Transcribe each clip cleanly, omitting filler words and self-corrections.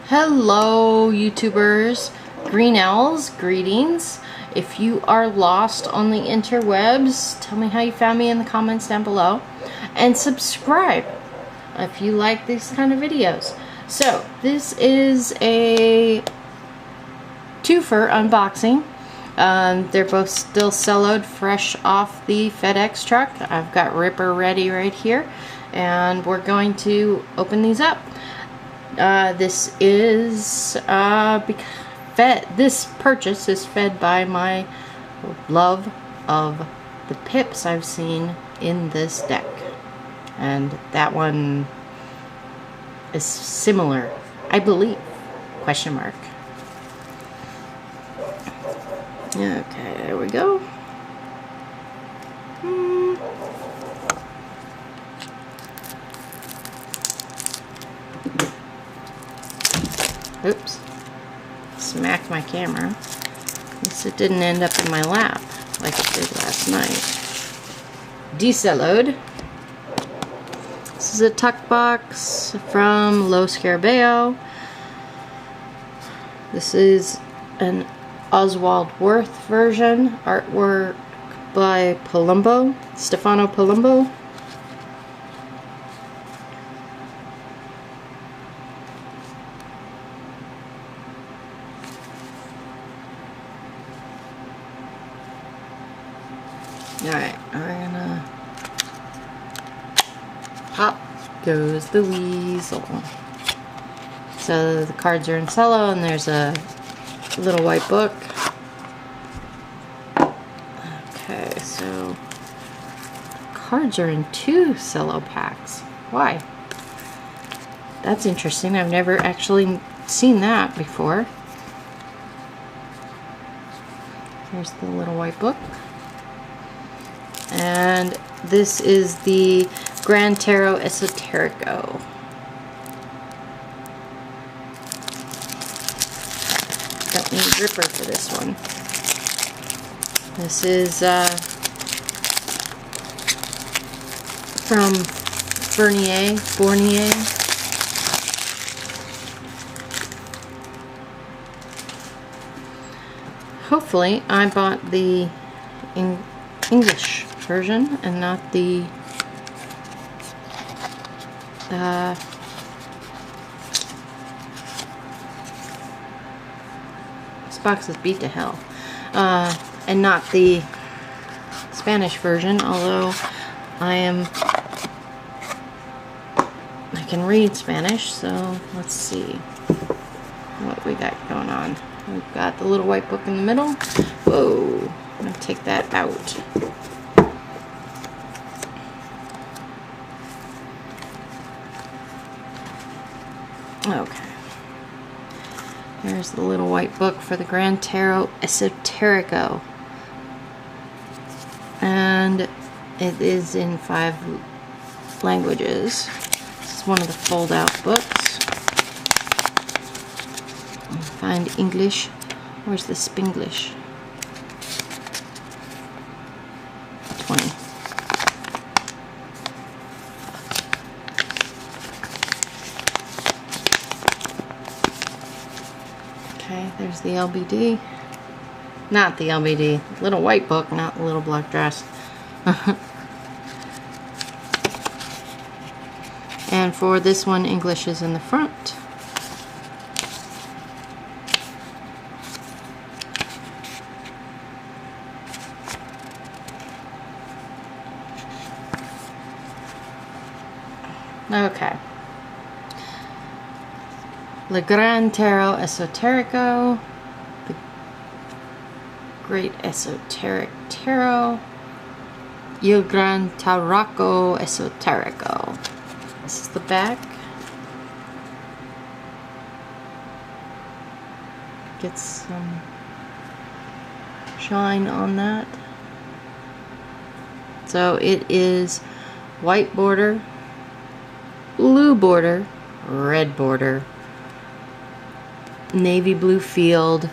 Hello YouTubers, GrunEules, greetings. If you are lost on the interwebs, tell me how you found me in the comments down below. And subscribe if you like these kind of videos. So, this is a twofer unboxing. They're both still celloed fresh off the FedEx truck. I've got Ripper ready right here. And we're going to open these up. This purchase is fed by my love of the pips I've seen in this deck, and that one is similar, I believe, question mark. Okay, there we go. Oops, smacked my camera. At least it didn't end up in my lap like it did last night. Decelloed. This is a tuck box from Los Scarabeo. This is an Oswald Wirth version, artwork by Palumbo, Stefano Palumbo. Alright, we're gonna pop goes the weasel. So the cards are in cello and there's a little white book. Okay, so cards are in 2 cello packs. Why? That's interesting. I've never actually seen that before. Here's the little white book. And this is the Gran Esoterico. Don't need Ripper for this one. This is from Fournier. Hopefully I bought the English version and not the this box is beat to hell, and not the Spanish version, although I can read Spanish, so let's see what we got going on. We've got the little white book in the middle. Whoa, I'm gonna take that out. Okay. Here's the little white book for the Gran Esoterico. And it is in 5 languages. This is one of the fold-out books. Find English. Where's the Spanglish? 20. Okay, there's the LBD. Not the LBD. Little white book, not the little black dress. And for this one, English is in the front. Okay. Le Gran Esoterico, the Great Esoteric Tarot, Il Gran Tarocco Esoterico. This is the back. Get some shine on that. So it is white border, blue border, red border, navy blue field,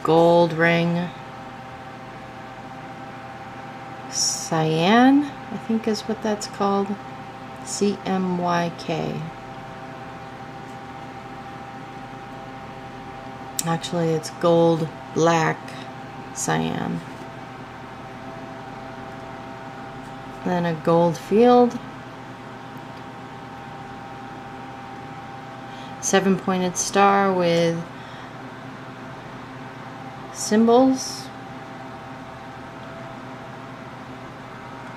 gold ring, cyan, I think is what that's called, CMYK. Actually, it's gold, black, cyan. Then a gold field. 7-pointed star with symbols.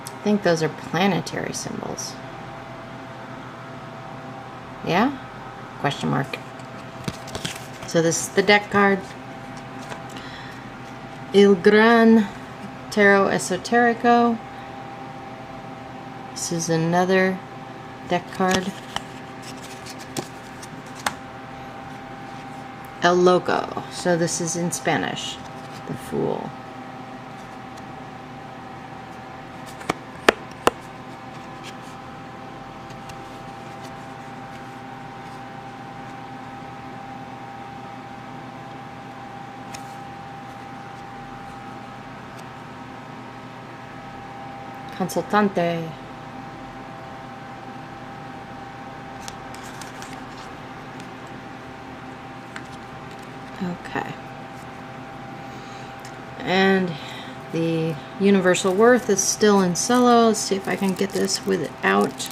I think those are planetary symbols. Yeah? Question mark. So this is the deck card. Gran Tarot Esoterico. This is another deck card. El Loco. So this is in Spanish. The Fool. Consultante. Okay. And the Universal Wirth is still in cello. Let's see if I can get this without.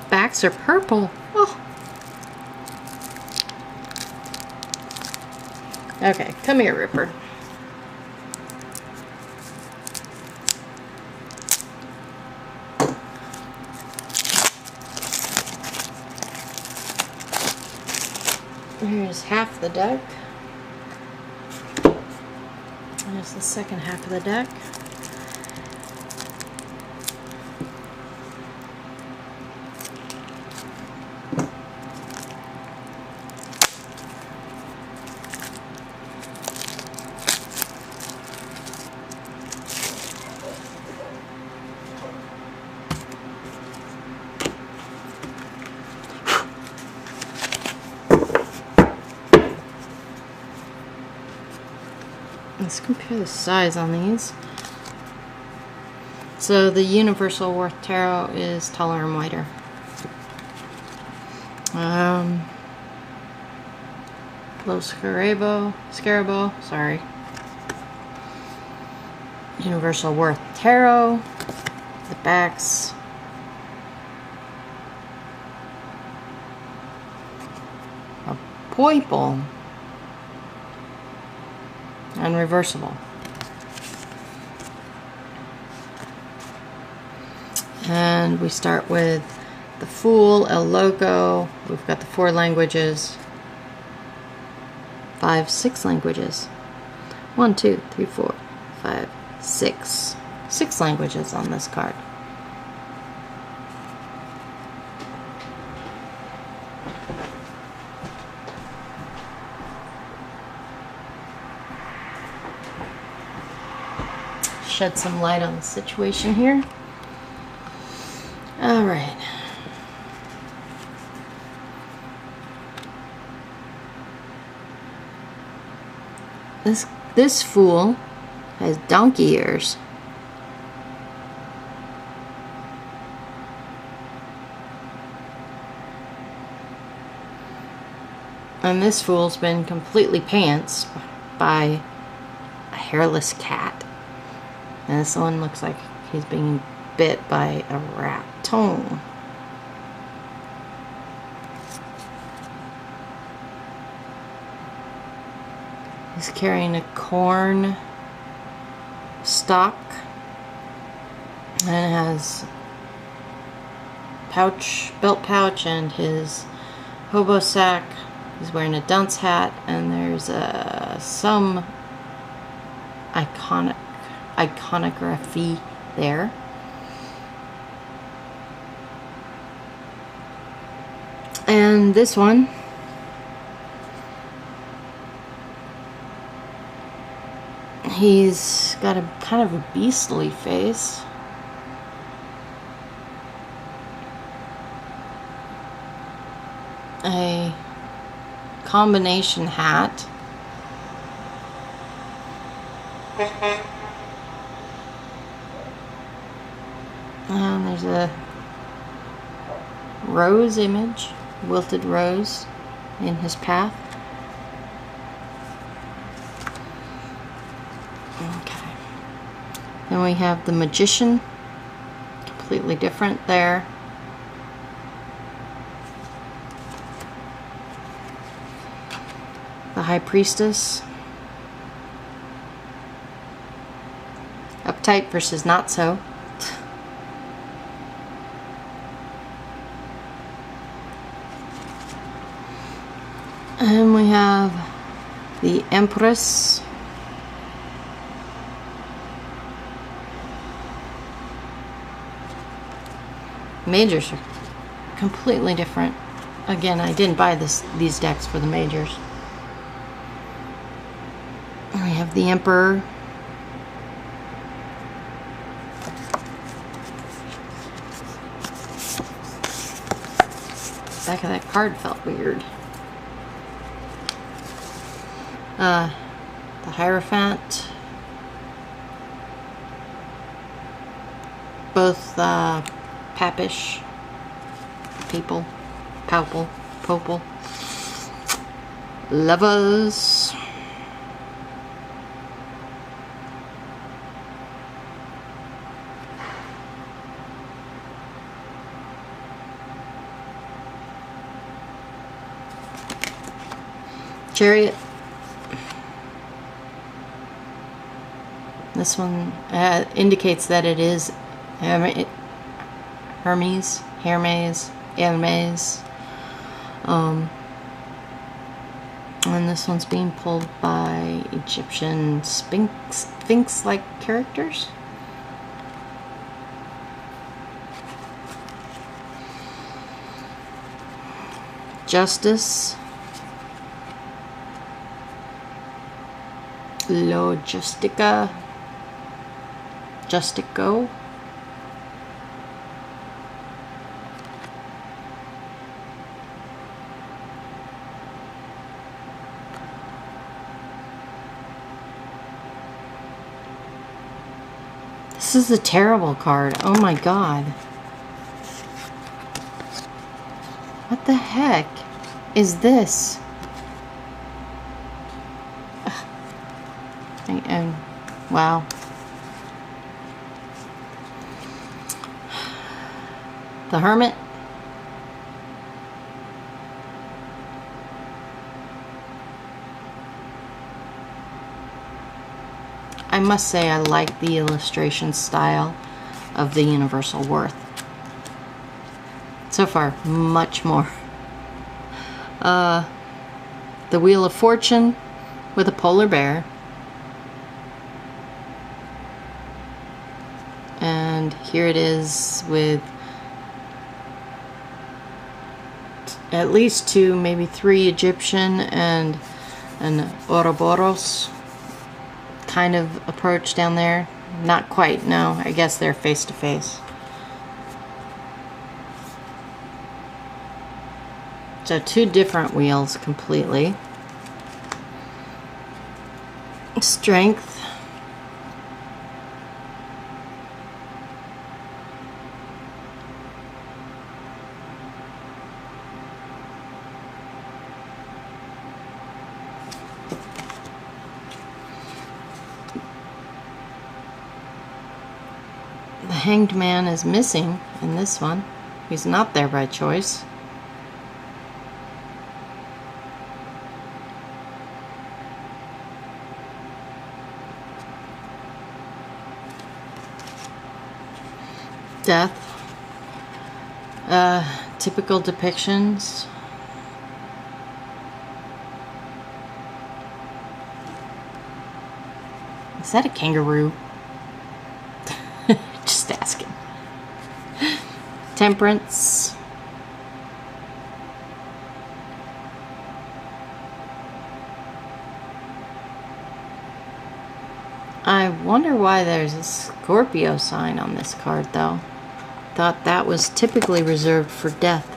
Backs are purple. Oh. Okay, come here, Ripper. Here's half the deck. There's the second half of the deck. Let's compare the size on these. So the Universal Wirth Tarot is taller and wider. Los Scarabo, sorry. Universal Wirth Tarot. The backs. A purple. And reversible. And we start with the Fool, El Loco. We've got the 4 languages. 5, 6 languages. 1, 2, 3, 4, 5, 6. 6 languages on this card. Shed some light on the situation here. All right. This fool has donkey ears. And this fool's been completely pantsed by a hairless cat. And this one looks like he's being bit by a rat tongue. He's carrying a corn stalk. And it has belt pouch and his hobo sack. He's wearing a dunce hat, and there's some iconography there. And this one he's got a kind of a beastly face. A combination hat. And there's a rose image, wilted rose in his path. Then we have the Magician, completely different there. The High Priestess. Uptight versus not so. And we have the Empress. Majors are completely different. Again, I didn't buy these decks for the majors. And we have the Emperor. Back of that card felt weird. The Hierophant. Both Papish, Papal, Popal, Lovers. Chariot. This one indicates that it is Hermes. And this one's being pulled by Egyptian Sphinx-like characters. Justice. Logistica. Justico. This is a terrible card. Oh my god. What the heck is this? And wow. The Hermit. I must say I like the illustration style of the Universal Wirth. So far, much more. The Wheel of Fortune with a polar bear. And here it is with at least 2, maybe 3 Egyptian and an Ouroboros kind of approach down there. Not quite, no. I guess they're face to face. So 2 different wheels completely. Strength. The Hanged Man is missing in this one. He's not there by choice. Death. Typical depictions. Is that a kangaroo? Just asking. Temperance. I wonder why there's a Scorpio sign on this card, though. Thought that was typically reserved for death.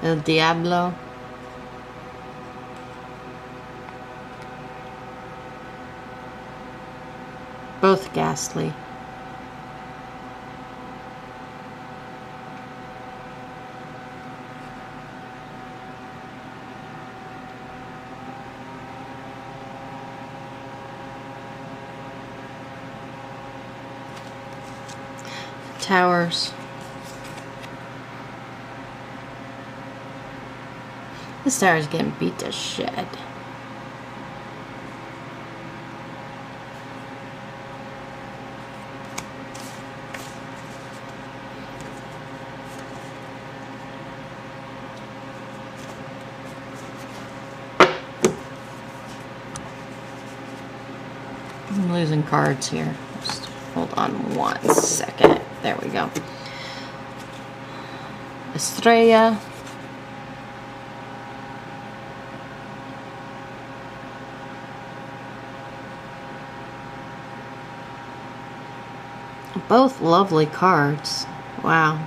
El Diablo. Both ghastly. towers. This tower is getting beat to shit. I'm losing cards here. Just hold on 1 second. There we go. Estrella. Both lovely cards. Wow.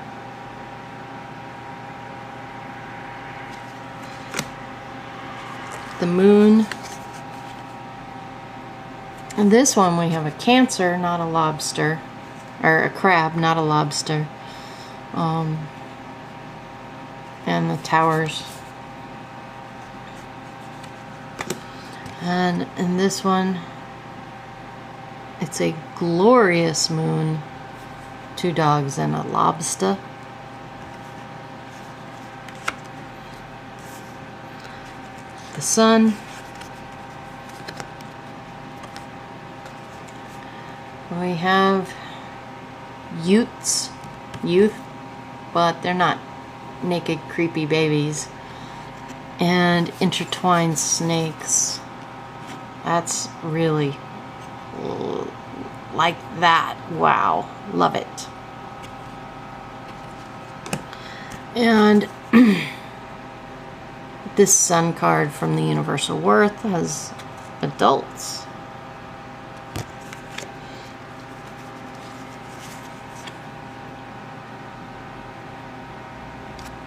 The moon. And this one we have a Cancer, not a lobster. Or a crab, not a lobster. And the towers. And in this one, it's a glorious moon. 2 dogs and a lobster. The sun. We have youth, but they're not naked, creepy babies. And intertwined snakes. That's really like that. Wow, love it. And this sun card from the Universal Wirth has adults.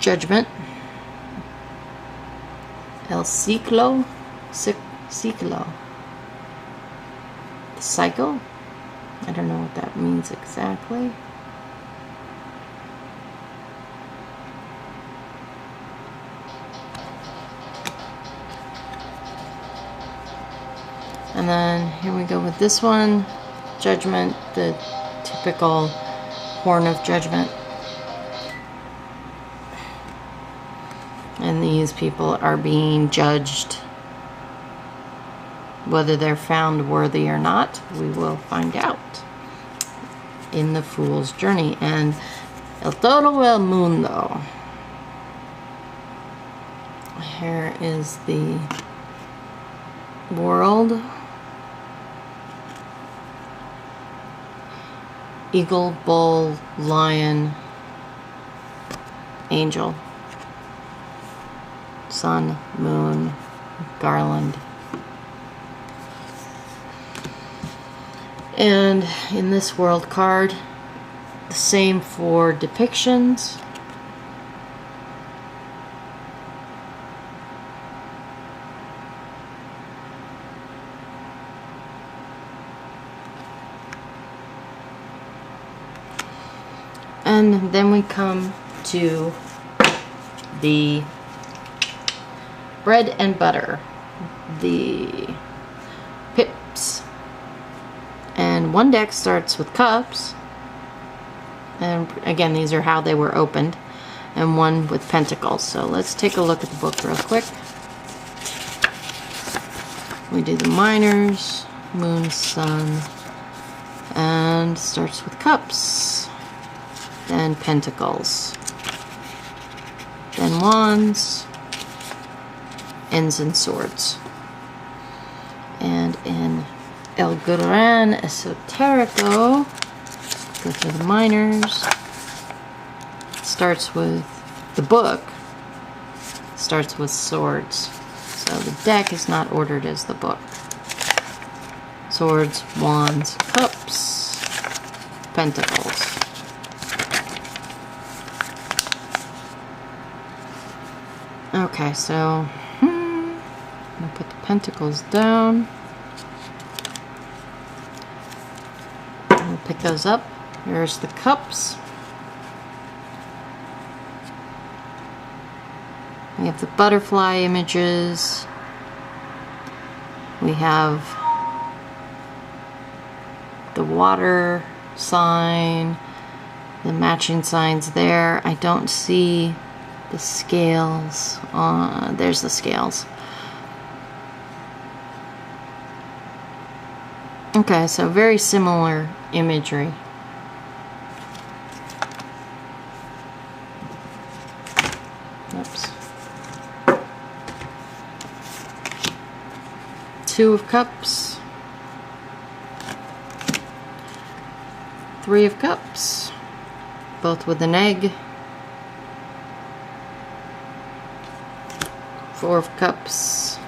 Judgment. El Ciclo. Ciclo. The cycle. I don't know what that means exactly. And then here we go with this one. Judgment, the typical horn of judgment. And these people are being judged. Whether they're found worthy or not, we will find out in the Fool's Journey. And El Todo el Mundo. Here is the world. Eagle, bull, lion, angel, sun, moon, garland. And in this world card, the same for depictions. And then we come to the bread and butter, the pips. And one deck starts with cups. And again, these are how they were opened. And one with pentacles. So let's take a look at the book real quick. We do the minors, moon, sun, and starts with cups. Then pentacles. Then wands, ends and swords. And in El Gran Esoterico, go through the minors. It starts with the book, starts with swords. So the deck is not ordered as the book. Swords, wands, cups, pentacles. Okay, so I'm gonna put the pentacles down. We'll pick those up. Here's the cups. We have the butterfly images. We have the water sign, The matching signs there. I don't see the scales. There's the scales. Okay, so very similar imagery. Oops. Two of Cups. Three of Cups. Both with an egg. Four of Cups.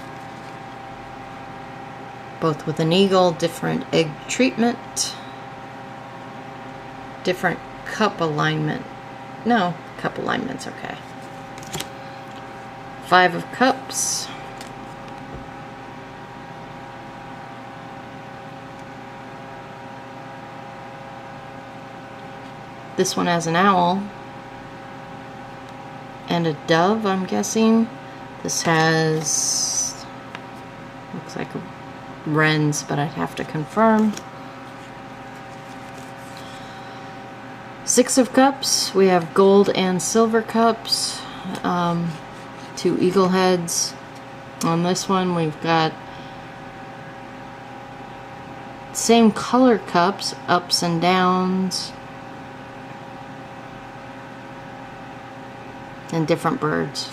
Both with an eagle, different egg treatment. Different cup alignment. No, cup alignment's okay. Five of Cups. This one has an owl and a dove, I'm guessing. This has, looks like a wrens, but I'd have to confirm. Six of Cups. We have gold and silver cups. Two eagle heads. On this one we've got same color cups, ups and downs, and different birds.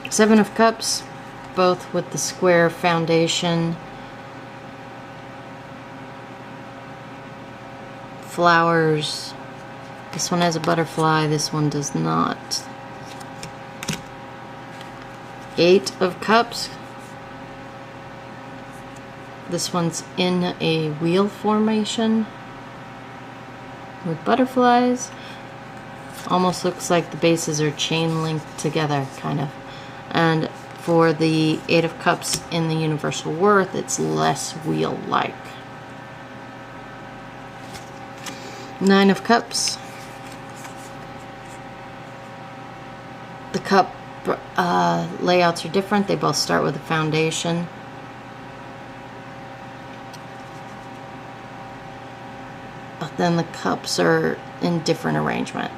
Seven of Cups, both with the square foundation. Flowers. This one has a butterfly, this one does not. Eight of Cups. This one's in a wheel formation with butterflies. Almost looks like the bases are chain linked together, kind of. And for the Eight of Cups in the Universal Wirth, it's less wheel-like. Nine of Cups. The cup layouts are different. They both start with a foundation. But then the cups are in different arrangement.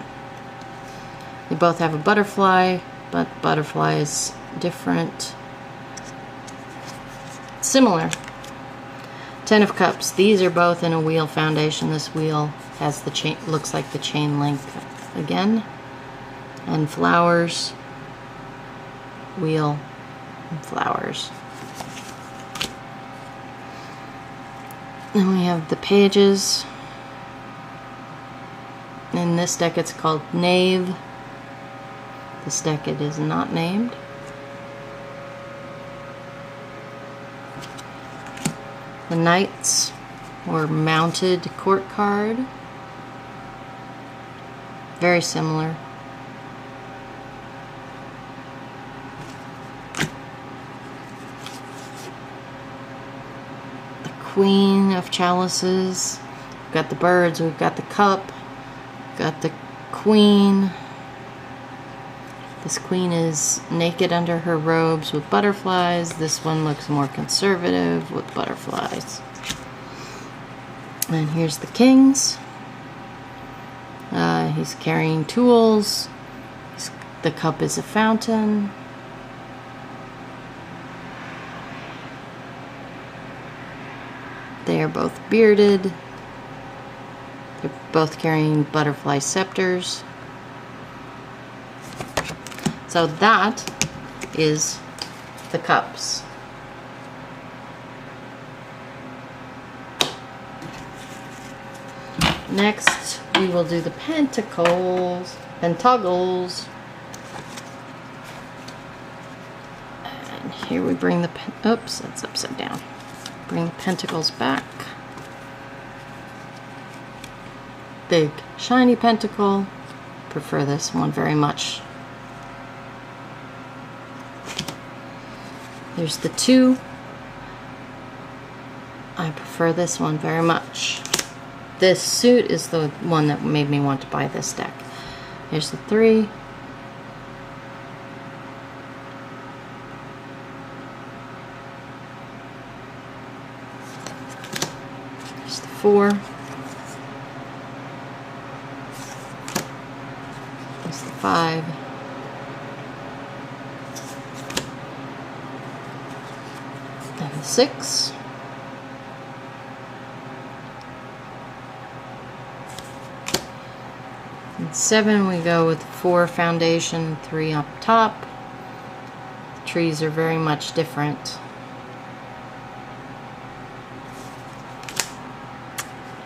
They both have a butterfly, but butterfly is different. Similar. Ten of Cups. These are both in a wheel foundation. This wheel has the chain, looks like the chain link again. And flowers, wheel, and flowers. Then we have the pages. In this deck it's called Knave. This deck it is not named. The Knights, or mounted court card. Very similar. The Queen of Chalices. We've got the birds, we've got the cup, got the Queen. This Queen is naked under her robes with butterflies. This one looks more conservative with butterflies. And here's the Kings. He's carrying tools. The cup is a fountain. They are both bearded. They're both carrying butterfly scepters. So that is the cups. Next, we will do the pentacles. And here we bring the, oops, that's upside down. Bring the pentacles back. Big, shiny pentacle. Prefer this one very much. There's the two. I prefer this one very much. This suit is the one that made me want to buy this deck. Here's the three. Here's the four. 5, and the 6, and 7 we go with 4 foundation, 3 up top. The trees are very much different.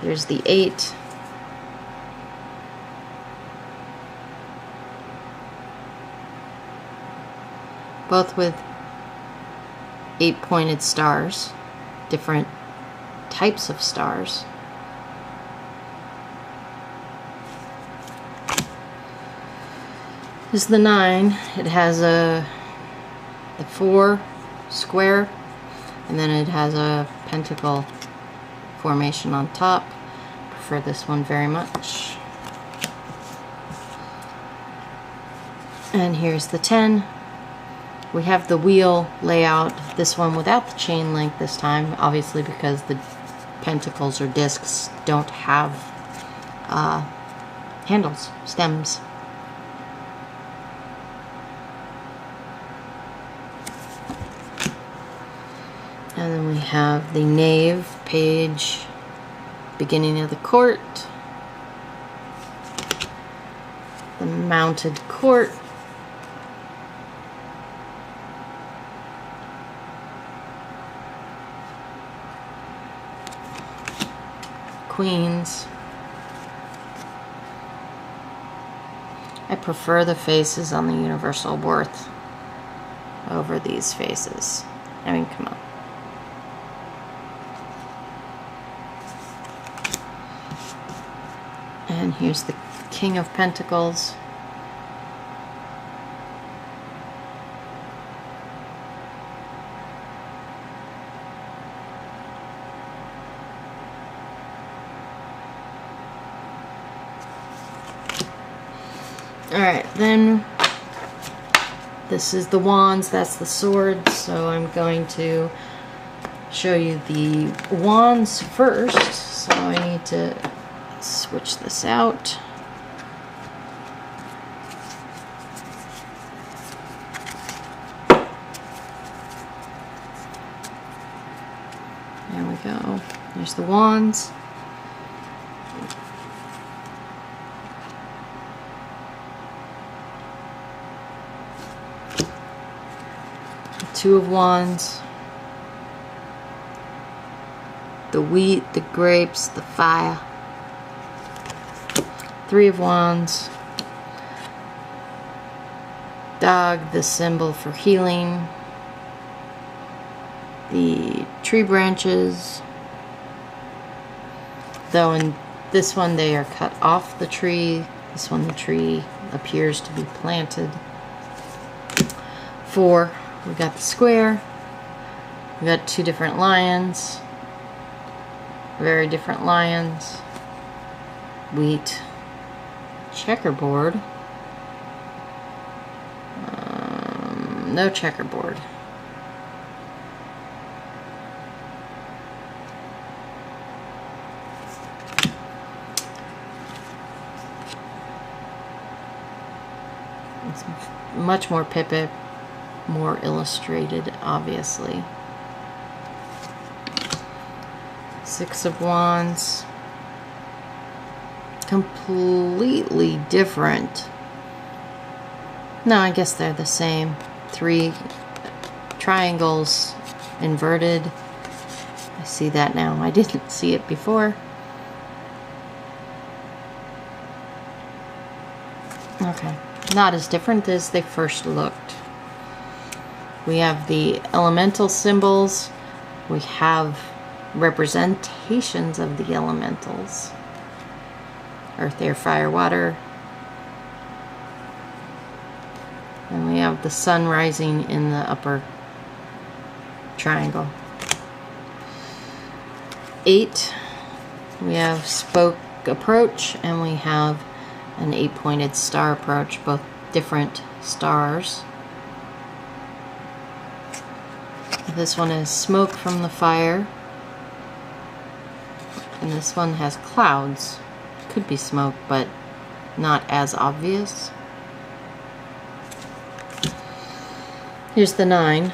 Here's the 8. Both with 8 pointed stars, different types of stars. This is the 9. It has the 4 square, and then it has a pentacle formation on top. Prefer this one very much. And here's the 10. We have the wheel layout, this one without the chain link this time, obviously because the pentacles or discs don't have handles, stems. And then we have the knave page, beginning of the court, the mounted court, queens. I prefer the faces on the universal Wirth over these faces. I mean, come on. And here's the King of Pentacles. Alright, then this is the wands, that's the swords, so I'm going to show you the wands first. So I need to switch this out. There we go. There's the wands. The 2 of wands. The wheat, the grapes, the fire. 3 of wands. Dog, the symbol for healing. The tree branches. Though in this one they are cut off the tree. This one the tree appears to be planted. 4, we got the square. We got 2 different lions. Very different lions. Wheat. Checkerboard. No checkerboard. It's much more Pipit, more illustrated, obviously. 6 of wands. Completely different. No, I guess they're the same. 3 triangles inverted. I see that now. I didn't see it before. Okay. Not as different as they first looked. We have the elemental symbols. We have representations of the elementals. Earth, air, fire, water. And we have the sun rising in the upper triangle. 8, we have spoke approach, and we have an 8-pointed star approach, both different stars. This one is smoke from the fire, and this one has clouds. Could be smoke, but not as obvious. Here's the 9.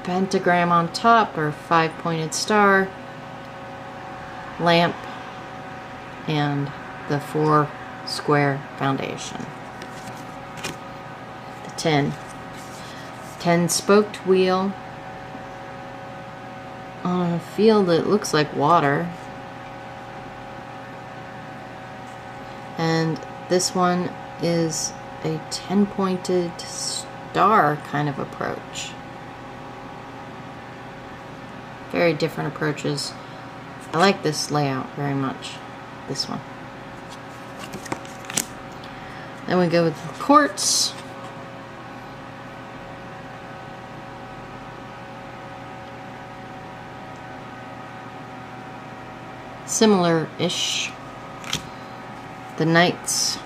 Pentagram on top, or 5-pointed star, lamp, and the 4 square foundation. The 10 spoked wheel on a field that looks like water. And this one is a 10-pointed star kind of approach. Very different approaches. I like this layout very much. This one. Then we go with the quartz. Similar-ish. The knights.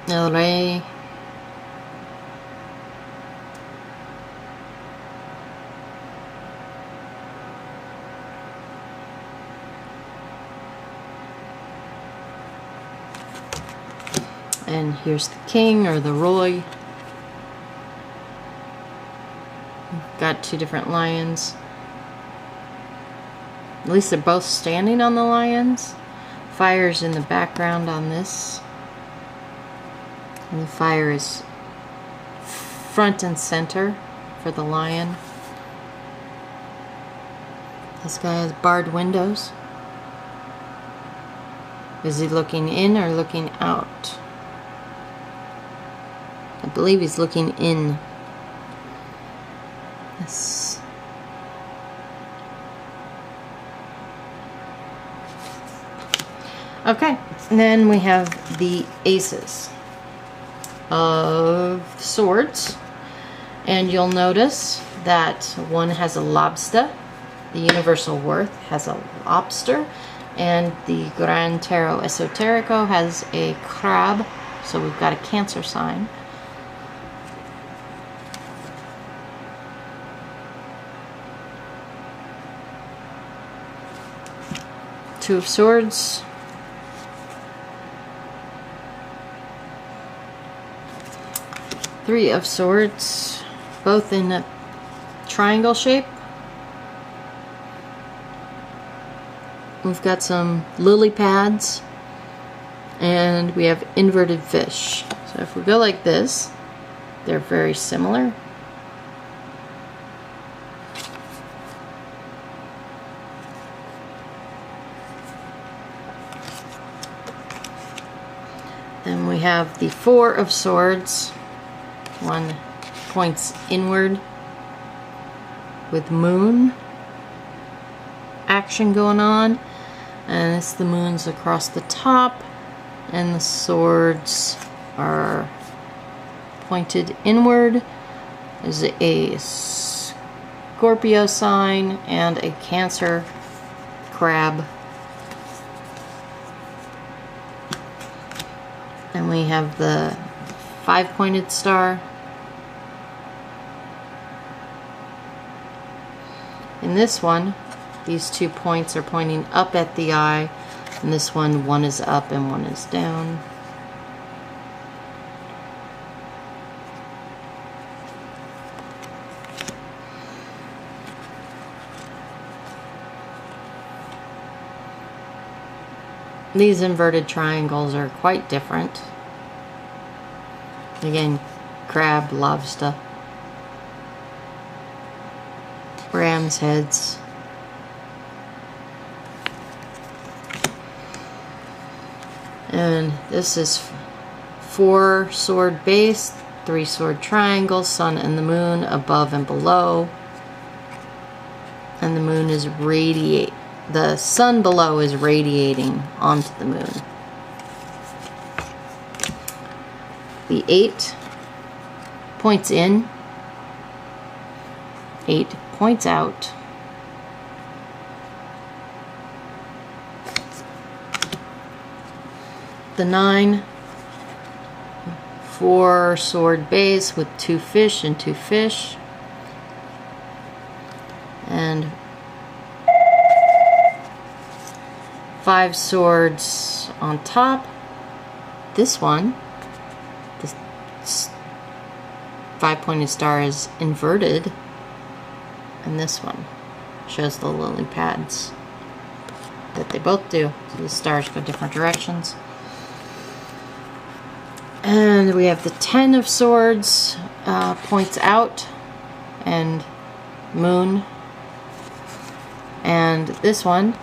El Rey. And here's the king, or the Roy. We've got 2 different lions. At least they're both standing on the lions. Fire's in the background on this. And the fire is front and center for the lion. This guy has barred windows. Is he looking in or looking out? I believe he's looking in. Yes. Okay, and then we have the aces of swords, and you'll notice that one has a lobster, the universal Wirth has a lobster, and the Gran Esoterico has a crab, so we've got a Cancer sign. Two of Swords. Three of Swords, both in a triangle shape. We've got some lily pads, and we have inverted fish. So if we go like this, they're very similar. Then we have the Four of Swords. One points inward with moon action going on, and it's the moon's across the top, and the swords are pointed inward. There's a Scorpio sign and a Cancer crab. And we have the 5-pointed star. In this one, these 2 points are pointing up at the eye, and this one is up and one is down. These inverted triangles are quite different. Again, crab, lobster, ram's heads. And this is 4 sword base, 3 sword triangles, sun and the moon above and below. And the moon is the sun below is radiating onto the moon. The 8 points in, 8 points out. The 9 4 sword base with 2 fish and 2 fish. And 5 swords on top. This one, this 5-pointed star is inverted, and this one shows the lily pads that they both do. So the stars go different directions. And we have the 10 of swords, points out, and moon. And this one,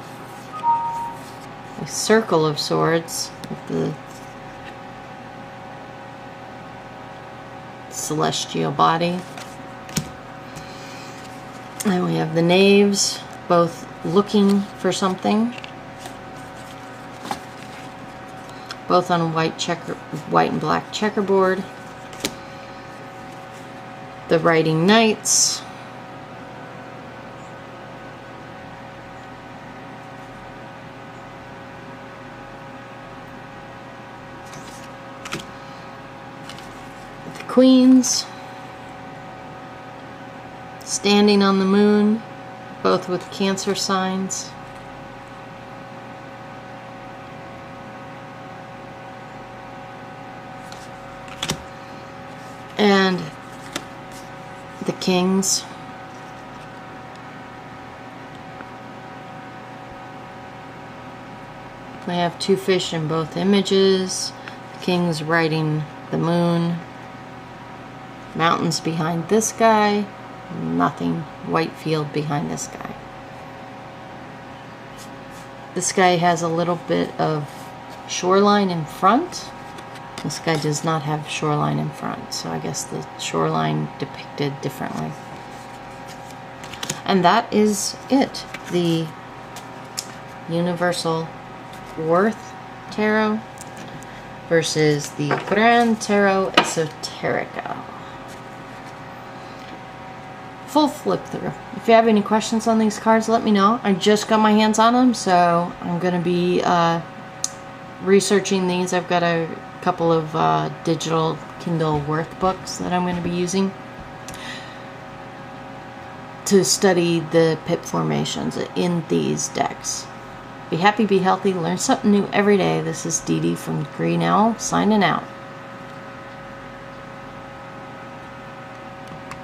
a circle of swords with the celestial body. And we have the knaves, both looking for something. Both on a white and black checkerboard. The riding knights. The queens. Standing on the moon, both with Cancer signs. And the kings. We have 2 fish in both images. The king's riding the moon. Mountains behind this guy. Nothing. White field behind this guy. This guy has a little bit of shoreline in front. This guy does not have shoreline in front, so I guess the shoreline depicted differently. And that is it. The Universal Wirth Tarot versus the Gran Tarot Esoterico. Full flip through. If you have any questions on these cards, let me know. I just got my hands on them, so I'm going to be researching these. I've got a couple of digital Kindle Wirth books that I'm going to be using to study the pip formations in these decks. Be happy, be healthy, learn something new every day. This is Dee Dee from GrunEule signing out.